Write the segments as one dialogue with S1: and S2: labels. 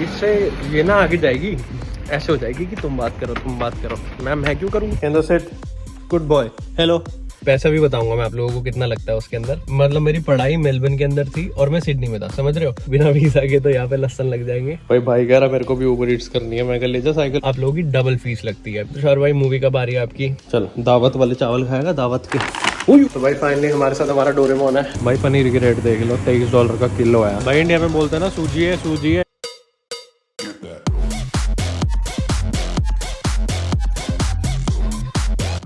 S1: इससे ये ना आगे जाएगी, ऐसे हो जाएगी कि तुम बात करो। मैम मैं क्यों करूँ? Can set good boy hello. पैसा भी बताऊंगा मैं आप लोगों को कितना लगता है उसके अंदर। मतलब मेरी पढ़ाई मेलबर्न के अंदर थी और मैं सिडनी में था, समझ रहे हो? बिना वीजा के तो यहाँ पे लसन लग जाएंगे। भाई कह रहा मेरे को भी उबर ईट्स करनी है, मैं कह ले जा साइकिल। आप लोगों की डबल फीस लगती है। तुषार भाई मूवी कब आ रही है आपकी? चल दावत वाले चावल खाएगा दावत के। तो भाई फाइनली हमारे साथ हमारा डोरेमोन है। भाई पनीर की रेट देख लो, $23 का किलो है। भाई इंडिया में बोलते हैं ना सूजी है।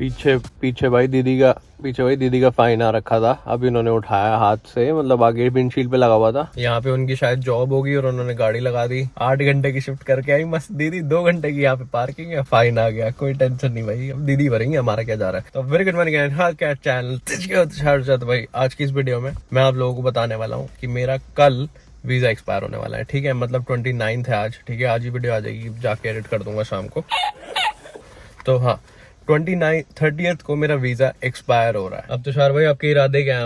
S1: पीछे भाई दीदी का फाइन आ रखा था, अब इन्होंने उठाया हाथ से, मतलब आगे विंडशील्ड पे लगा हुआ था। यहाँ पे उनकी शायद जॉब होगी और उन्होंने गाड़ी लगा दी। 8 घंटे की शिफ्ट करके आई मस्त दीदी, 2 घंटे की यहाँ पे पार्किंग है, फाइन आ गया। कोई टेंशन नहीं भाई, अब दीदी भरेंगे, हमारा क्या जा रहा है। तो वेरी गुड मॉर्निंग क्या चैनल। भाई आज की इस वीडियो में मैं आप लोगों को बताने वाला हूँ कि मेरा कल वीजा एक्सपायर होने वाला है। ठीक है, मतलब 29 है आज। ठीक है, आज ही वीडियो आ जाएगी, जाके एडिट कर दूंगा शाम को। तो हाँ 30th को मेरा वीजा एक्सपायर हो रहा है। अब तुषार भाई आपके इरादे क्या हैं?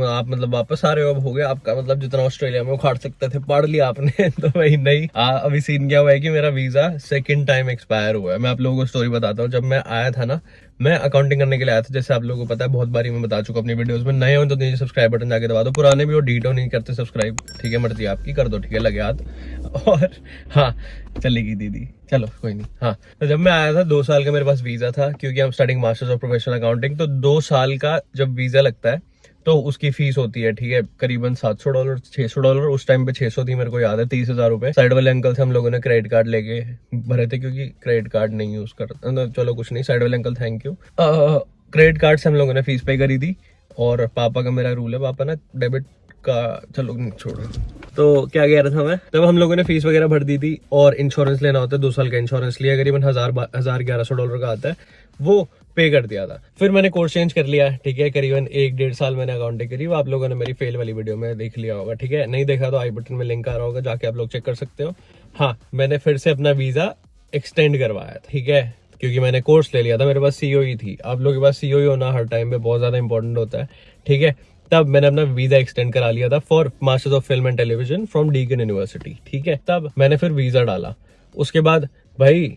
S1: आप मतलब वापस आ रहे हो? अब हो गया आपका, मतलब जितना ऑस्ट्रेलिया में उखाड़ सकते थे पढ़ लिया आपने। तो भाई नहीं, अभी सीन क्या हुआ है कि मेरा वीजा सेकंड टाइम एक्सपायर हुआ है। मैं आप लोगों को स्टोरी बताता हूँ। जब मैं आया था ना, मैं अकाउंटिंग करने के लिए आया था, जैसे आप लोगों को पता है, बहुत बारी मैं बता चुका अपनी वीडियोस में। नए हो तो नीचे सब्सक्राइब बटन जाके दबा दो, पुराने भी हो डीटो नहीं करते सब्सक्राइब, ठीक है, मर्जी आपकी, कर दो, ठीक है, लगे हाथ। और हाँ चलेगी दीदी, चलो कोई नहीं। हाँ तो जब मैं आया था 2 साल का मेरे पास वीजा था, क्योंकि हम studying masters of professional accounting. तो 2 साल का जब वीजा लगता है तो उसकी फीस होती है, ठीक है, करीबन $700 $600। उस टाइम पे 600 थी, मेरे को याद है, 30,000 रुपए। साइड वाले अंकल से हम लोगों ने क्रेडिट कार्ड लेके भरे थे, क्योंकि क्रेडिट कार्ड नहीं यूज करता। चलो कुछ नहीं, साइड वाले uncle thank you. Credit card से हम लोगों ने फीस पे करी थी। और पापा का मेरा रूल है, पापा ना डेबिट का, चलो छोड़ो। तो क्या कह रहा था मैं, तब हम लोगों ने फीस वगैरह भर दी थी। और इंश्योरेंस लेना होता है, 2 साल का इंश्योरेंस लिया, करीबन $1,1100 का आता है, वो पे कर दिया था। फिर मैंने कोर्स चेंज कर लिया, ठीक है, करीबन 1-1.5 साल मैंने अकाउंटिंग करी। वो आप लोगों ने मेरी फेल वाली वीडियो में देख लिया होगा, ठीक है, नहीं देखा तो आई बटन में लिंक आ रहा होगा, जाके आप लोग चेक कर सकते हो। हाँ मैंने फिर से अपना वीजा एक्सटेंड करवाया, ठीक है, क्योंकि मैंने कोर्स ले लिया था, मेरे पास सीओई थी। आप लोगों के पास सीओई होना हर टाइम पे बहुत ज्यादा इंपॉर्टेंट होता है, ठीक है। तब मैंने अपना वीजा एक्सटेंड करा लिया था for masters of film and television from Deakin University, ठीक है। तब मैंने फिर वीजा डाला। उसके बाद भाई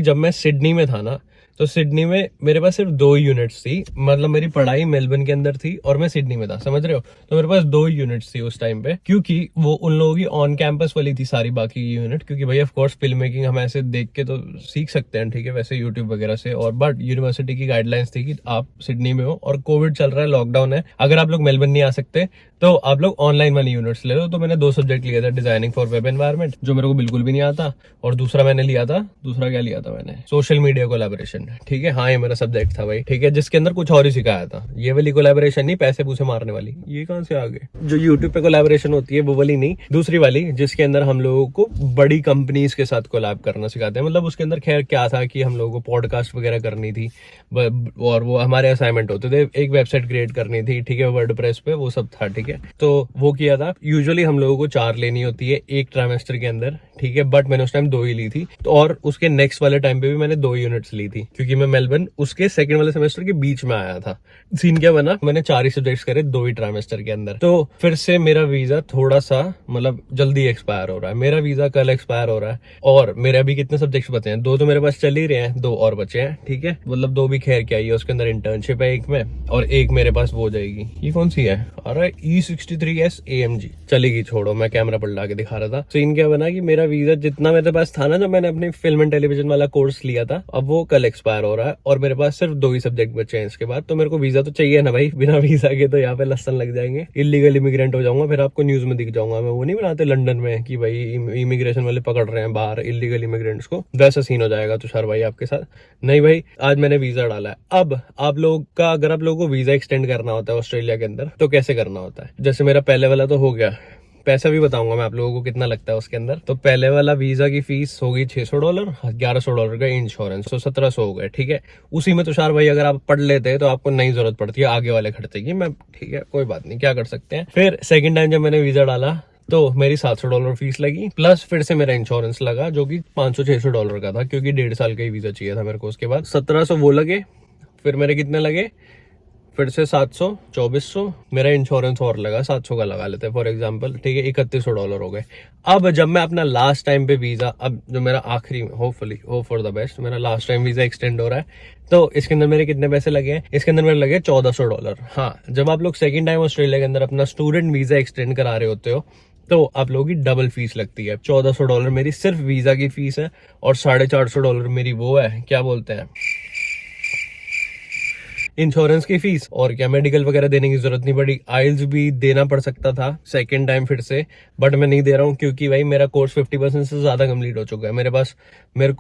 S1: जब मैं सिडनी में था ना, तो सिडनी में मेरे पास सिर्फ 2 यूनिट्स थी। मतलब मेरी पढ़ाई मेलबर्न के अंदर थी और मैं सिडनी में था, समझ रहे हो? तो मेरे पास 2 यूनिट्स थी उस टाइम पे, क्योंकि वो उन लोगों की ऑन कैंपस वाली थी सारी बाकी यूनिट। क्योंकि भाई ऑफ कोर्स फिल्म मेकिंग हम ऐसे देख के तो सीख सकते हैं, ठीक है, वैसे यूट्यूब वगैरह से। और बट यूनिवर्सिटी की गाइडलाइंस थी कि आप सिडनी में हो और कोविड चल रहा है, लॉकडाउन है, अगर आप लोग मेलबर्न नहीं आ सकते तो आप लोग ऑनलाइन वाली यूनिट्स ले लो। तो मैंने 2 सब्जेक्ट लिए थे, डिजाइनिंग फॉर वेब एनवायरनमेंट, जो मेरे को बिल्कुल भी नहीं आता, और दूसरा मैंने लिया था, दूसरा क्या लिया था मैंने, सोशल मीडिया कोलैबोरेशन, ठीक है। हाँ ये मेरा सब्जेक्ट था भाई, ठीक है, जिसके अंदर कुछ और ही सिखाया था। ये वाली कोलैबोरेशन नहीं, पैसे पूसे मारने वाली, ये कहां से आ गए? जो यूट्यूब पे कोलैबोरेशन होती है वो वाली नहीं, दूसरी वाली, जिसके अंदर हम लोगों को बड़ी कंपनीज के साथ कोलैब करना सिखाते हैं। मतलब उसके अंदर खैर क्या था कि हम लोगों को पॉडकास्ट वगैरह करनी थी, और वो हमारे असाइनमेंट होते थे। एक वेबसाइट क्रिएट करनी थी, ठीक है, वर्डप्रेस पे, वो सब था, ठीक है। तो वो किया था। यूजुअली हम लोगों को 4 लेनी होती है एक ट्राइमेस्टर के अंदर, ठीक है, बट मैंने उस टाइम 2 ही ली थी। तो और उसके नेक्स्ट वाले टाइम पे भी मैंने 2 यूनिट्स ली थी, क्योंकि मैं मेलबर्न उसके सेकंड वाले सेमेस्टर के बीच में आया था। सीन क्या बना, मैंने 4 ही सब्जेक्ट्स करे 2 ही ट्राइमेस्टर के अंदर। तो फिर से मेरा वीजा थोड़ा सा मतलब जल्दी एक्सपायर हो रहा है। मेरा वीजा कल एक्सपायर हो रहा है, और मेरे अभी कितने सब्जेक्ट्स बचे हैं? 2 तो मेरे पास चल ही रहे हैं, 2 और बचे हैं, ठीक है। मतलब 2 भी खैर क्या ही है, उसके अंदर इंटर्नशिप है एक में, और एक मेरे पास वो जाएगी। ये कौन सी है? अरे E63S AMG चलेगी, छोड़ो, मैं कैमरा पर ला के दिखा रहा था। सीन क्या बना कि मेरा वीजा जितना मेरे पास था ना, जब मैंने अपनी फिल्म एंड टेलीविजन वाला कोर्स लिया था, अब वो कल एक्सपायर हो रहा है, और मेरे पास सिर्फ 2 ही सब्जेक्ट बचे हैं इसके बाद। तो मेरे को वीजा तो चाहिए ना भाई, बिना वीजा के तो यहाँ पे लसन लग जाएंगे, इलीगल इमिग्रेंट हो जाऊंगा, फिर आपको न्यूज में दिख जाऊंगा। मैं वो नहीं बनाते लंदन में कि भाई इमिग्रेशन वाले पकड़ रहे हैं बाहर इलीगल इमिग्रेंट्स को, वैसा सीन हो जाएगा तुषार भाई आपके साथ। नहीं भाई, आज मैंने वीजा डाला है। अब आप लोग का, अगर आप लोगों को वीजा एक्सटेंड करना होता है ऑस्ट्रेलिया के अंदर, तो कैसे करना होता है? जैसे मेरा पहले वाला तो हो गया, पैसा भी बताऊंगा मैं आप लोगों को कितना लगता है उसके अंदर। तो पहले वाला वीजा की फीस होगी $600, $1100 का इंश्योरेंस, तो 1700 हो गए, ठीक है। उसी में तुषार भाई अगर आप पढ़ लेते हैं तो आपको नहीं जरूरत पड़ती है आगे वाले खर्चे की, मैं, ठीक है, कोई बात नहीं, क्या कर सकते हैं। फिर सेकंड टाइम जब मैंने वीजा डाला तो मेरी $700 फीस लगी, प्लस फिर से मेरा इंश्योरेंस लगा, जो कि $500-600 का था, क्योंकि 1.5 साल का ही वीजा चाहिए था मेरे को। उसके बाद 1700 वो लगे, फिर मेरे कितने लगे, फिर से 700, 2400, मेरा इंश्योरेंस और लगा 700 का लगा लेते हैं फॉर एग्जांपल, ठीक है, $3100 हो गए। अब जब मैं अपना लास्ट टाइम पे वीजा, अब जो मेरा आखिरी, hopefully hope for the best, मेरा लास्ट टाइम वीजा एक्सटेंड हो रहा है, तो इसके अंदर मेरे कितने पैसे लगे हैं? इसके अंदर मेरे लगे $1400। हाँ, जब आप लोग सेकेंड टाइम ऑस्ट्रेलिया के अंदर अपना स्टूडेंट वीजा एक्सटेंड करा रहे होते हो तो आप लोगों की डबल फीस लगती है। $1400 मेरी सिर्फ वीजा की फीस है और $450 मेरी वो है, क्या बोलते हैं, इंश्योरेंस की फीस। और क्या मेडिकल वगैरह देने की जरूरत नहीं पड़ी। आइल्स भी देना पड़ सकता था सेकेंड टाइम फिर से, बट मैं नहीं दे रहा हूँ क्योंकि भाई मेरा कोर्स 50% से ज्यादा कंप्लीट हो चुका है। मेरे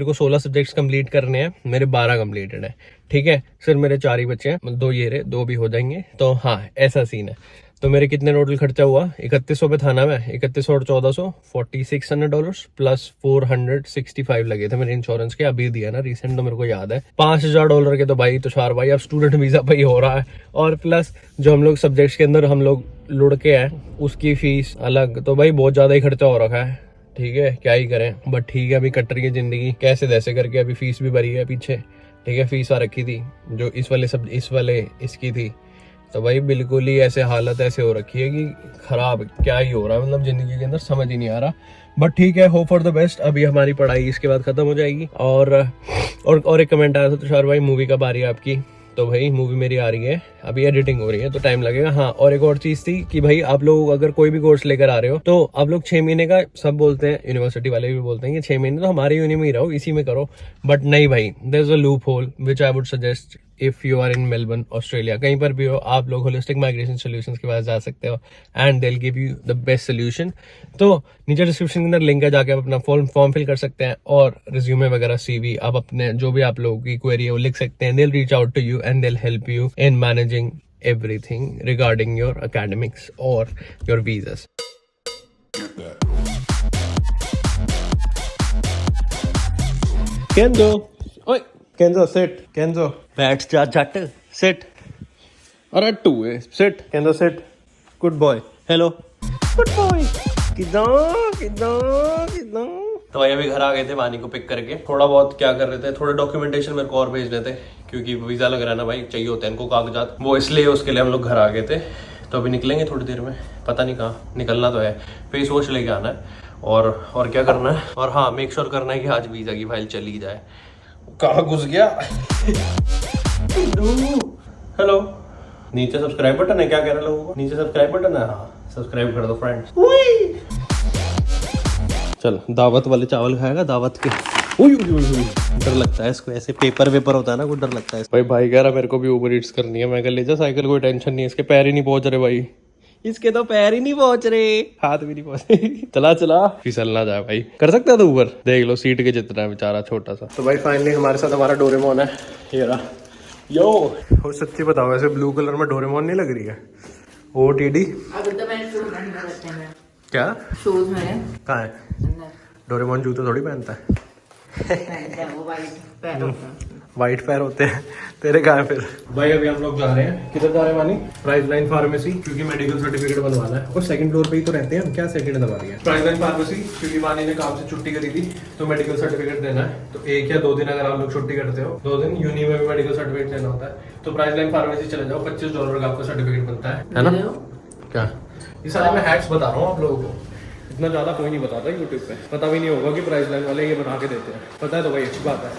S1: को 16 सब्जेक्ट्स कंप्लीट करने हैं, मेरे 12 कंप्लीटेड है, ठीक है, सिर्फ मेरे 4 ही बच्चे हैं, 2 ये रहे, 2 भी हो जाएंगे। तो हाँ, ऐसा सीन है। तो मेरे कितने टोटल खर्चा हुआ? 3100 पे था ना मैं, 3100 और 1400, $4600 प्लस 465 लगे थे मेरे इंश्योरेंस के। अभी दिया ना रिसेंट, तो मेरे को याद है $5000 के। तो भाई तुषार भाई अब स्टूडेंट वीजा पे ही हो रहा है, और प्लस जो हम लोग सब्जेक्ट्स के अंदर हम लोग लुढ़के हैं उसकी फीस अलग, तो भाई बहुत ज्यादा ही खर्चा हो रखा है। ठीक है, क्या ही करें, बट ठीक है, अभी कट रही है जिंदगी कैसे तैसे करके। अभी फीस भी भरी है पीछे, ठीक है, फीस आ रखी थी जो इस वाले इसकी थी। तो भाई बिल्कुल ही ऐसे हालत ऐसे हो रखी है कि खराब, क्या ही हो रहा है, मतलब जिंदगी के अंदर समझ ही नहीं आ रहा। बट ठीक है, होप फॉर द बेस्ट। अभी हमारी पढ़ाई इसके बाद खत्म हो जाएगी। और एक कमेंट आया था, तुषार भाई मूवी कब आ रही है आपकी? तो भाई मूवी मेरी आ रही है, अभी एडिटिंग हो रही है तो टाइम लगेगा। हाँ, और एक और चीज थी कि भाई आप लोग अगर कोई भी कोर्स लेकर आ रहे हो तो आप लोग 6 महीने का, सब बोलते हैं, यूनिवर्सिटी वाले भी बोलते हैं कि 6 महीने तो हमारे यूनि में ही रहो, इसी में करो। बट नहीं भाई, there is a loophole which I would suggest if you are in Melbourne Australia. कहीं पर भी हो आप लोग होलिस्टिक माइग्रेशन सॉल्यूशंस के पास जा सकते हो and they will give you the best solution. तो नीचे डिस्क्रिप्शन के अंदर लिंक है, जाके आप अपना फॉर्म फिल कर सकते हैं और रिज्यूमे वगैरह, CV, आप अपने जो भी आप लोगों की क्वेरी है वो लिख सकते हैं। They will reach out to you and they will help you in managing everything regarding your academics or your visas. Kenzo, oi, Kenzo, sit. Kenzo, बैठ जा झट, sit. अरे टू है, sit. Kenzo, sit. Good boy. Hello. Good boy. कितना तो भाई अभी घर आ गए थे वानी को पिक करके। थोड़ा बहुत क्या कर रहे थे, थोड़े डॉक्यूमेंटेशन मेरे को और भेजने थे क्योंकि वीजा लग रहा है ना भाई, चाहिए होते हैं इनको कागजात, वो इसलिए उसके लिए हम लोग घर आ गए थे। तो अभी निकलेंगे थोड़ी देर में, पता नहीं कहाँ निकलना तो है, फेस वॉश लेके आना है और क्या करना है। और हाँ, मेक श्योर करना है कि आज वीजा की फाइल चली जाए। कहाँ घुस गया? हेलो, नीचे सब्सक्राइब बटन है, क्या कह रहे लोगों को? नीचे सब्सक्राइब बटन है, हाँ सब्सक्राइब कर दो फ्रेंड्स। चल, दावत वाले चावल खाएगा, दावत के। डर लगता है इसको, ऐसे पेपर होता है ना, कुछ डर लगता है। भाई कह रहा मेरे को भी ऊबर ईट्स करनी है। मैं कह ले जा साइकिल, कोई टेंशन नहीं है, इसके पैर ही नहीं पहुंच रहे भाई, इसके तो पैर ही नहीं पहुंच रहे, हाथ भी नहीं पहुंच रहे। चला फिसल ना जाए भाई। कर सकता है तो ऊबर, देख लो सीट के जितना है बेचारा छोटा सा। तो भाई फाइनली हमारे साथ हमारा डोरेमोन है, ये रहा। यो, और सच्ची बताओ, ऐसे ब्लू कलर में डोरेमोन नहीं लग रही है? OTD क्या शूज मेरे कहाँ है? डोरेमोन जूते थोड़ी पहनता है, वाइट पैर होते हैं तेरे कहाँ है फिर? भाई अभी हम लोग जा रहे हैं, किधर जा रहे हैं मानी? प्राइस लाइन फार्मेसी, क्योंकि मेडिकल सर्टिफिकेट बनवाना है। और सेकंड फ्लोर पे ही तो रहते हैं हम, क्या सेकंड दबा रही है? प्राइस लाइन फार्मेसी, क्योंकि मानी ने काम से छुट्टी करी थी तो मेडिकल सर्टिफिकेट देना है। तो 1 या 2 दिन अगर आप लोग छुट्टी करते हो, 2 दिन यूनि में भी मेडिकल सर्टिफिकेट देना होता है। तो प्राइस लाइन फार्मेसी चले जाओ, $25 का आपका सर्टिफिकेट बनता है ना? क्या ये सारे मैं हैक्स बता रहा हूँ आप लोगों को, इतना ज्यादा कोई नहीं बताता यूट्यूब पे, पता भी नहीं होगा कि प्राइस लाइन वाले ये बना के देते हैं, पता है तो भाई अच्छी बात है।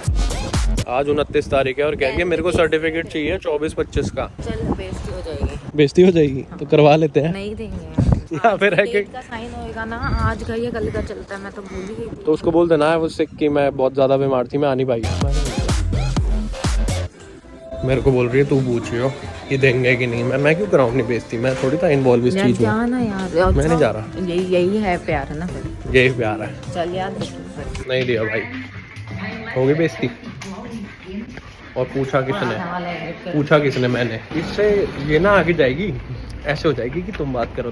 S1: आज 29 तारीख है और कह रही है मेरे को सर्टिफिकेट चाहिए 24-25 का। चल बेइज्जती हो जाएगी, बेइज्जती हो जाएगी तो करवा लेते हैं। नहीं देंगे या फिर डेट का साइन होएगा ना, आज का या कल का चलता है, मैं तो भूल ही गई थी। तो उसको बोल देना है उससे कि मैं बहुत ज्यादा बीमार थी, मैं आ नहीं पाई। मेरे को बोल रही है तू पूछियो कि देंगे कि नहीं। मैं क्यों कराऊं अपनी बेइज्जती, मैं थोड़ी था इन्वॉल्व इस चीज में। ना यार, मैं नहीं जा रहा। यही है प्यार है ना, फिर यही प्यार है। चल यार, नहीं दिया भाई, हो गई बेइज्जती। और पूछा किसने? मैंने। इससे ये ना आगे जाएगी, ऐसे हो जाएगी कि तुम बात करो।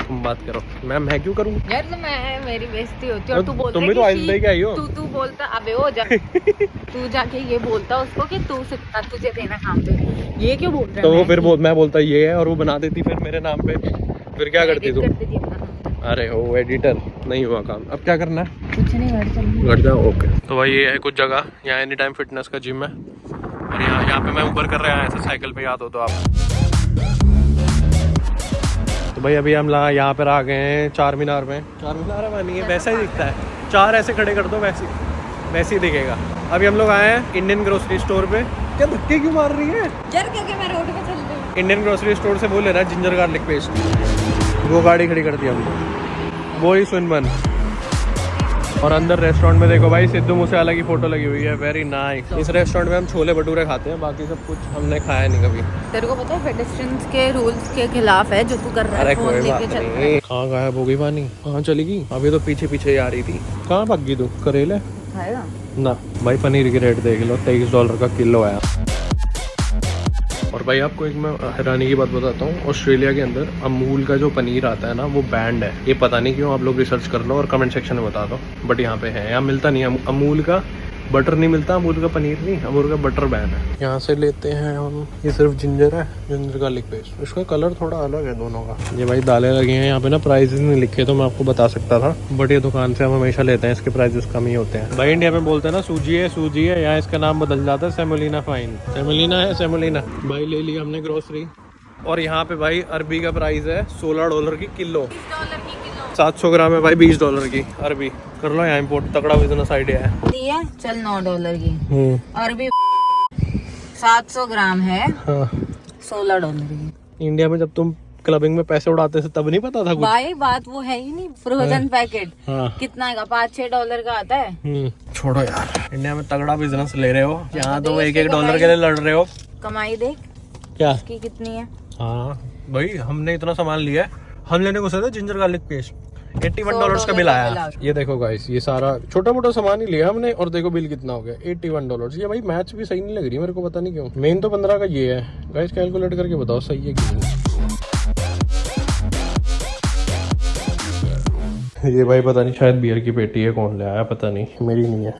S1: मैं क्यों करूँ यार? तो मैं, मेरी बेइज्जती होती है और तू बोलता, तुम भी तो आइस लेके आई हो। तू बोलता, अबे हो जा तू जाके ये बोलता उसको कि तू तुझे देना काम पे, ये क्यों बोल रहा है? तो वो फिर मैं बोलता ये है और वो बना देती फिर मेरे नाम पे, फिर क्या करती तुम? अरे हो एडिटर, नहीं हुआ काम, अब क्या करना है? कुछ नहीं, घर जाओ। ओके, तो भाई ये है कुछ जगह, यहाँ एनी टाइम फिटनेस का जिम है। और यहाँ पे मैं ऊबर कर रहा हूँ ऐसे साइकिल पे, याद हो तो आप। तो भाई अभी हम यहाँ पर आ गए हैं चार मीनार में। चार मीनार नहीं है, वैसा ही दिखता है, चार ऐसे खड़े कर दो वैसे ही दिखेगा। अभी हम लोग आए हैं इंडियन ग्रोसरी स्टोर पे। क्या धक्के क्यों मार रही है
S2: यार? क्योंकि मैं रोड पे चल रही हूँ।
S1: इंडियन ग्रोसरी स्टोर से वो ले रहा है जिंजर गार्लिक पेस्ट। वो गाड़ी खड़ी कर दी हमने, वो ही सुनमन। और अंदर रेस्टोरेंट में देखो भाई, सिद्धू मूसेवाला की फोटो लगी हुई है, वेरी नाइस। इस रेस्टोरेंट में हम छोले भटूरे खाते हैं, बाकी सब कुछ हमने खाया नहीं कभी।
S2: तेरे को पता है पेडेस्ट्रियंस के रूल्स के खिलाफ है जो तू कर रहा है, फोन लेके चल रहा है।
S1: कहाँ गायब हो गई पानी? कहाँ चली गई? अभी तो पीछे पीछे ही आ रही थी। कहाँ भाग गई तू? करेले
S2: खाएगा
S1: ना भाई। पनीर की रेट देख लो, $23 का किलो आया। और भाई आपको एक मैं हैरानी की बात बताता हूँ, ऑस्ट्रेलिया के अंदर अमूल का जो पनीर आता है ना, वो बैंड है। ये पता नहीं क्यों, आप लोग रिसर्च कर लो और कमेंट सेक्शन में बता दो। बट यहाँ पे है, यहाँ मिलता नहीं है अमूल का बटर, नहीं मिलता अमूल का पनीर, नहीं अमूल का बटर बैन है। यहाँ से लेते हैं हम, ये सिर्फ जिंजर है, जिंजर गार्लिक पेस्ट। इसका कलर थोड़ा अलग है दोनों का। ये भाई दालें लगी हैं यहाँ पे ना, प्राइसेस नहीं लिखे तो मैं आपको बता सकता था, बट ये दुकान से हम हमेशा लेते हैं, इसके प्राइसेस कम ही होते हैं। भाई इंडिया में बोलते हैं ना सूजी है, यहाँ इसका नाम बदल जाता है सेमोलिना फाइन। सेमोलिना भाई ले लिया हमने ग्रोसरी। और यहाँ पे भाई अरबी का प्राइस है $16 की किलो। 700 ग्राम है भाई, $20 की अरबी। कर लो यहाँ इम्पोर्ट, तगड़ा बिजनेस आइडिया है।
S2: चल $9 की अरबी 700 ग्राम है,
S1: हाँ।
S2: $16 की।
S1: इंडिया में जब तुम क्लबिंग में पैसे उड़ाते थे तब नहीं पता था कुछ?
S2: भाई बात वो है ही नहीं। फ्रोजन पैकेट कितना का? $5-6 का आता है।
S1: छोड़ो यार, इंडिया में तगड़ा बिजनेस ले रहे हो, यहाँ तो $1 के लिए लड़ रहे हो।
S2: कमाई देख
S1: क्या
S2: की कितनी है।
S1: हाँ भाई, हमने इतना सामान लिया है। हम लेने को सोचे जिंजर गार्लिक पेस्ट, $81 का बिल आया। ये देखो गाइस, ये सारा छोटा मोटा सामान ही लिया हमने, और देखो बिल कितना हो गया, $81। ये भाई मैच भी सही नहीं लग रही मेरे को, पता नहीं क्यों। मेन तो 15 का ये है गाइस, कैलकुलेट करके बताओ सही है कि नहीं। ये भाई पता नहीं, शायद बियर की पेटी है, कौन ले आया पता नहीं, मेरी नहीं है।